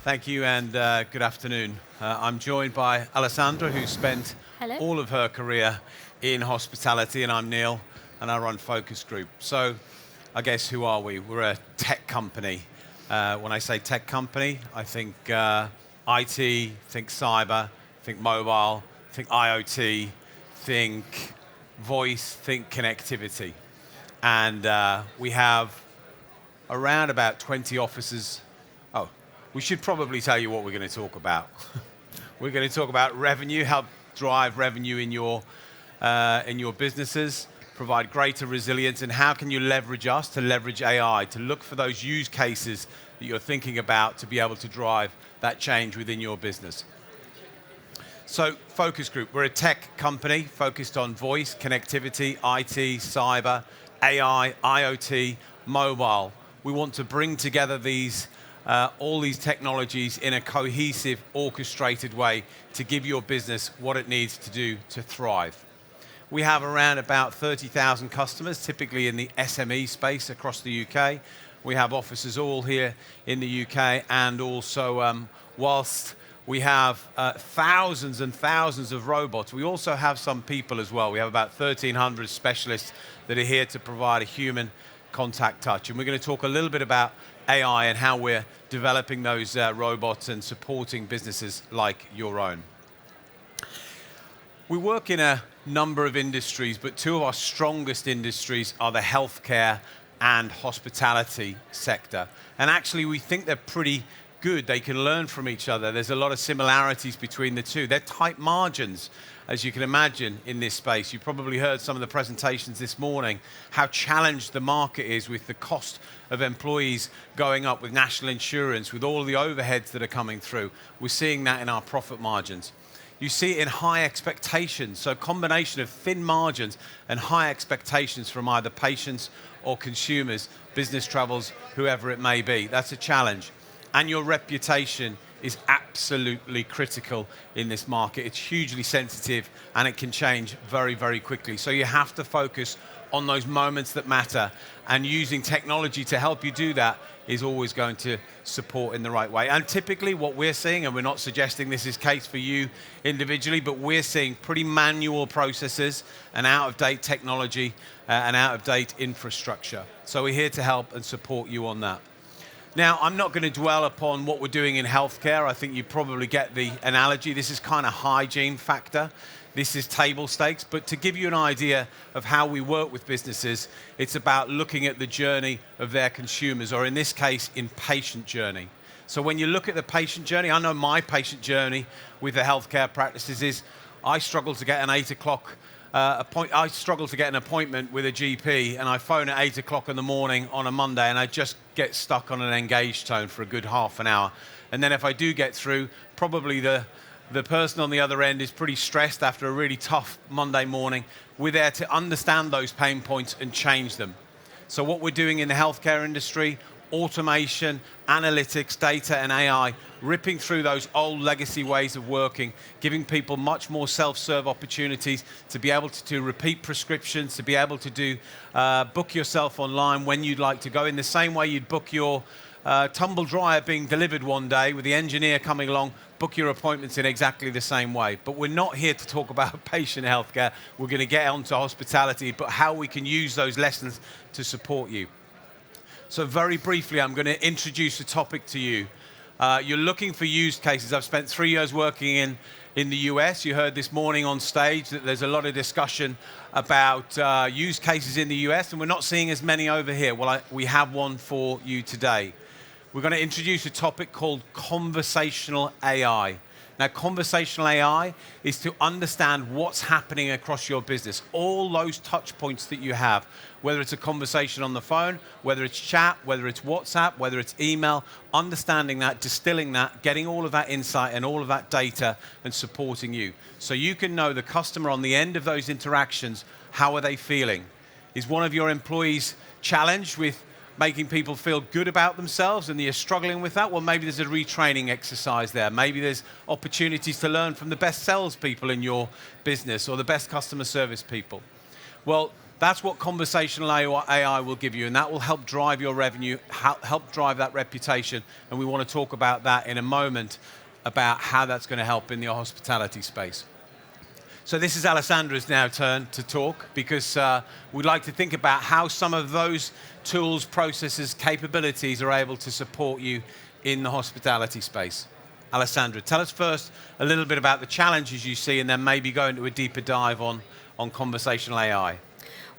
Thank you and good afternoon. I'm joined by Alessandra, who spent Hello. all of her career in hospitality, and I'm Neil, and I run Focus Group. So I guess who are we? We're a tech company. When I say tech company, I think IT, think cyber, think mobile, think IoT, think voice, think connectivity. And we have around about 20 offices. Oh, we should probably tell you what we're going to talk about. We're going to talk about revenue, help drive revenue in your businesses, provide greater resilience, and how can you leverage us to leverage AI, to look for those use cases that you're thinking about to be able to drive that change within your business. So Focus Group, we're a tech company focused on voice, connectivity, IT, cyber, AI, IoT, mobile. We want to bring together all these technologies in a cohesive, orchestrated way to give your business what it needs to do to thrive. We have around about 30,000 customers, typically in the SME space across the UK. We have offices all here in the UK, and also whilst we have thousands and thousands of robots, we also have some people as well. We have about 1,300 specialists that are here to provide a human contact touch. And we're going to talk a little bit about AI and how we're developing those robots and supporting businesses like your own. We work in a number of industries, but two of our strongest industries are the healthcare and hospitality sector. And actually, we think they're pretty good. They can learn from each other. There's a lot of similarities between the two. They're tight margins, as you can imagine, in this space. You probably heard some of the presentations this morning, how challenged the market is with the cost of employees going up, with national insurance, with all the overheads that are coming through. We're seeing that in our profit margins. You see it in high expectations, so a combination of thin margins and high expectations from either patients or consumers, business travels, whoever it may be. That's a challenge. And your reputation is absolutely critical in this market. It's hugely sensitive and it can change very, very quickly. So you have to focus on those moments that matter, and using technology to help you do that is always going to support in the right way. And typically what we're seeing, and we're not suggesting this is the case for you individually, but we're seeing pretty manual processes and out-of-date technology and out-of-date infrastructure. So we're here to help and support you on that. Now, I'm not going to dwell upon what we're doing in healthcare. I think you probably get the analogy. This is kind of hygiene factor. This is table stakes. But to give you an idea of how we work with businesses, it's about looking at the journey of their consumers, or in this case, in patient journey. So when you look at the patient journey, I know my patient journey with the healthcare practices is I struggle to get an 8 o'clock I struggle to get an appointment with a GP, and I phone at 8 o'clock in the morning on a Monday, and I just get stuck on an engaged tone for a good half an hour. And then if I do get through, probably the person on the other end is pretty stressed after a really tough Monday morning. We're there to understand those pain points and change them. So what we're doing in the healthcare industry, automation, analytics, data, and AI, ripping through those old legacy ways of working, giving people much more self-serve opportunities to be able to do repeat prescriptions, to be able to do book yourself online when you'd like to go, in the same way you'd book your tumble dryer being delivered one day with the engineer coming along, book your appointments in exactly the same way. But we're not here to talk about patient healthcare. We're going to get onto hospitality, but how we can use those lessons to support you. So very briefly, I'm going to introduce a topic to you. You're looking for use cases. I've spent 3 years working in the US. You heard this morning on stage that there's a lot of discussion about use cases in the US, and we're not seeing as many over here. Well, we have one for you today. We're going to introduce a topic called conversational AI. Now, conversational AI is to understand what's happening across your business, all those touch points that you have, whether it's a conversation on the phone, whether it's chat, whether it's WhatsApp, whether it's email, understanding that, distilling that, getting all of that insight and all of that data and supporting you. So you can know the customer on the end of those interactions, how are they feeling? Is one of your employees challenged with making people feel good about themselves and you're struggling with that? Well, maybe there's a retraining exercise there. Maybe there's opportunities to learn from the best salespeople in your business or the best customer service people. Well, That's what conversational AI will give you, and that will help drive your revenue, help drive that reputation, and we want to talk about that in a moment, about how that's going to help in your hospitality space. So this is Alessandra's now turn to talk, because we'd like to think about how some of those tools, processes, capabilities are able to support you in the hospitality space. Alessandra, tell us first a little bit about the challenges you see, and then maybe go into a deeper dive on conversational AI.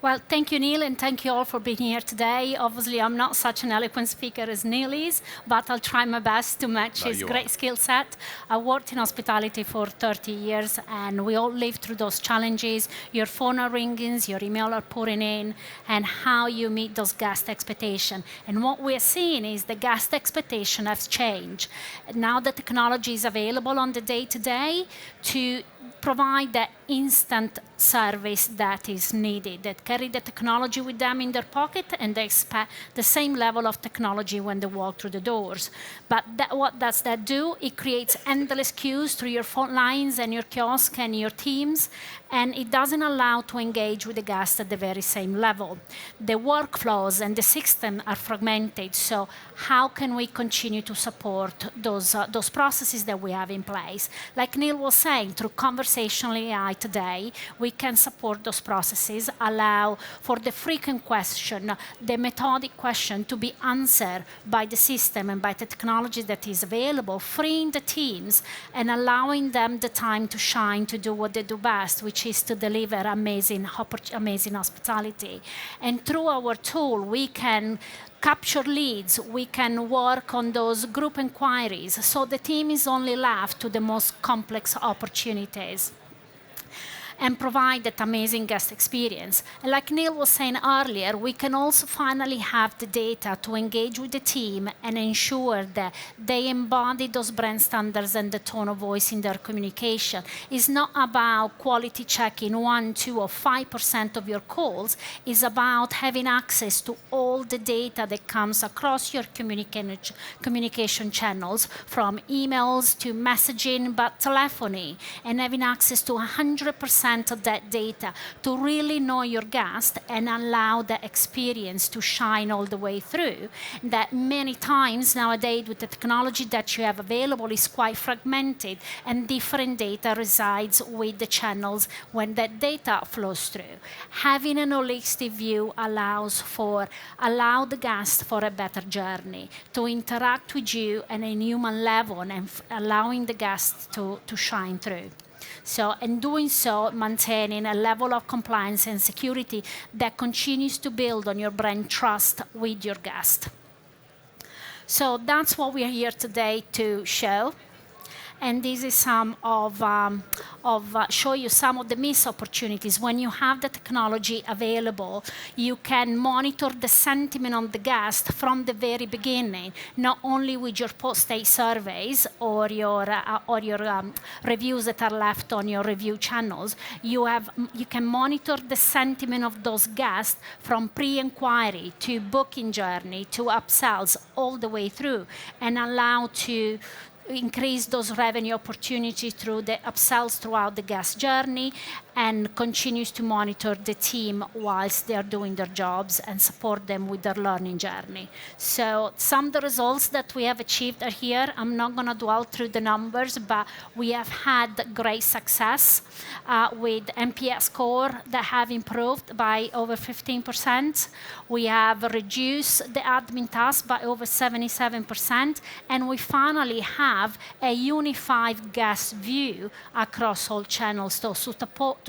Well, thank you, Neil, and thank you all for being here today. Obviously, I'm not such an eloquent speaker as Neil is, but I'll try my best to match his great skill set. I worked in hospitality for 30 years, and we all live through those challenges. Your phone are ringing, your email are pouring in, and how you meet those guest expectations. And what we're seeing is the guest expectation has changed. Now the technology is available on the day-to-day to provide the instant service that is needed, that carry the technology with them in their pocket, and they expect the same level of technology when they walk through the doors. But what does that do? It creates endless queues through your phone lines and your kiosk and your teams, and it doesn't allow to engage with the guests at the very same level. The workflows and the system are fragmented, so how can we continue to support those processes that we have in place? Like Neil was saying, through conversational AI today, we can support those processes, allow for the frequent question, the methodic question to be answered by the system and by the technology that is available, freeing the teams and allowing them the time to shine, to do what they do best, which is to deliver amazing hospitality. And through our tool, we can capture leads, we can work on those group inquiries, so the team is only left to the most complex opportunities and provide that amazing guest experience. And like Neil was saying earlier, we can also finally have the data to engage with the team and ensure that they embody those brand standards and the tone of voice in their communication. It's not about quality checking 1, 2, or 5% of your calls. It's about having access to all the data that comes across your communication channels, from emails to messaging, but telephony, and having access to 100% of that data to really know your guest and allow the experience to shine all the way through. That many times nowadays with the technology that you have available is quite fragmented, and different data resides with the channels when that data flows through. Having an holistic view allow the guest for a better journey, to interact with you at a human level, and allowing the guest to shine through. So, in doing so, maintaining a level of compliance and security that continues to build on your brand trust with your guest. So that's what we are here today to show. And this is some show you some of the missed opportunities. When you have the technology available, you can monitor the sentiment of the guest from the very beginning, not only with your post-stay surveys or your reviews that are left on your review channels. You can monitor the sentiment of those guests from pre-inquiry to booking journey to upsells all the way through, and allow to increase those revenue opportunities through the upsells throughout the guest journey, and continues to monitor the team whilst they are doing their jobs and support them with their learning journey. So some of the results that we have achieved are here. I'm not going to dwell through the numbers, but we have had great success with NPS score that have improved by over 15%. We have reduced the admin tasks by over 77%, and we finally have a unified guest view across all channels to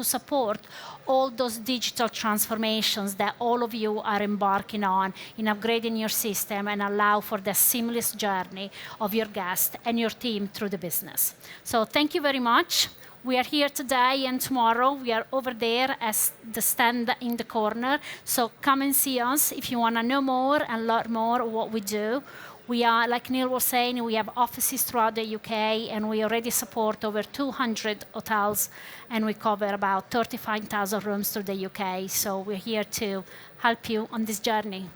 support all those digital transformations that all of you are embarking on in upgrading your system, and allow for the seamless journey of your guest and your team through the business. So thank you very much. We are here today and tomorrow. We are over there as the stand in the corner. So come and see us if you want to know more and learn more of what we do. We are, like Neil was saying, we have offices throughout the UK, and we already support over 200 hotels, and we cover about 35,000 rooms through the UK. So we're here to help you on this journey.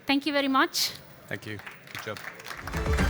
Thank you very much. Thank you. Good job.